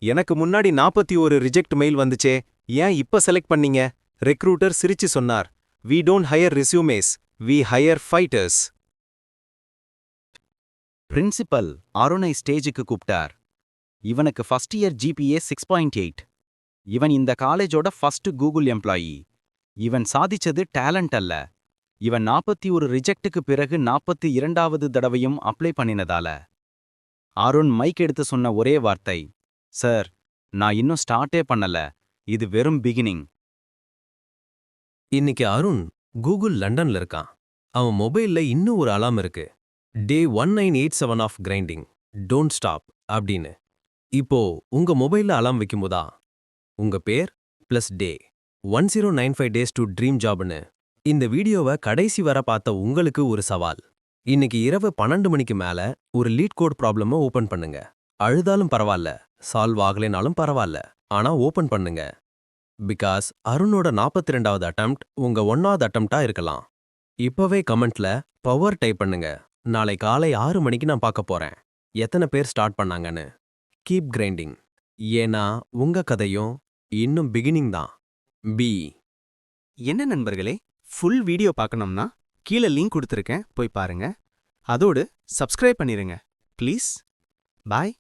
எனக்கு முன்னாடி 41 reject mail வந்துச்சே, ஏன் இப்ப செலக்ட் பண்ணீங்க? ரெக்ரூட்டர் சிரிச்சு சொன்னார். We don't hire resumes, we hire fighters. Principal அருணை ஸ்டேஜுக்கு கூப்பிட்டார். இவனுக்கு ஃபர்ஸ்ட் இயர் ஜிபிஏ 6.8. இவன் இந்த காலேஜோட ஃபர்ஸ்ட் கூகுள் எம்ப்ளாயி. இவன் சாதிச்சது டேலண்ட் அல்ல. இவன் 41 ரிஜெக்ட்டுக்கு பிறகு 42வது தடவையும் அப்ளை பண்ணினதால. அருண் மைக் எடுத்து சொன்ன ஒரே வார்த்தை, சார், நான் இன்னும் ஸ்டார்ட்டே பண்ணல, இது வெறும் பிகினிங். இன்னைக்கு அருண் கூகுள் லண்டன்ல இருக்கான். அவன் மொபைல்ல இன்னும் ஒரு அலாம் இருக்கு. Day 1987 of grinding, don't stop அப்படின்னு. இப்போ உங்க மொபைல்ல அலாம் வைக்கும்போதா உங்க பேர் plus day 1095 days to dream ஜாப்னு. இந்த வீடியோவை கடைசி வர பார்த்த உங்களுக்கு ஒரு சவால். இன்னைக்கு இரவு 12 மணிக்கு மேல ஒரு லீட் கோட் ப்ராப்ளமை ஓபன் பண்ணுங்க. அழுதாலும் பரவாயில்ல, சால்வ் ஆகலைனாலும் பரவாயில்ல, ஆனா ஓபன் பண்ணுங்க. பிகாஸ் அருணோட 42வது அட்டெம்ப்ட் உங்க 1வது அட்டெம்ப்டா இருக்கலாம். இப்பவே கமெண்ட்ல பவர் டைப் பண்ணுங்க. நாளை காலை 6 மணிக்கு நான் பார்க்க போறேன் எத்தனை பேர் ஸ்டார்ட் பண்ணாங்கன்னு. Keep grinding. ஏன்னா உங்க கதையும் இன்னும் பிகினிங் தான். பி. என்ன நண்பர்களே, ஃபுல் வீடியோ பார்க்கணும்னா கீழே லிங்க் கொடுத்துருக்கேன், போய் பாருங்க. அதோடு சப்ஸ்கிரைப் பண்ணிருங்க ப்ளீஸ். பாய்.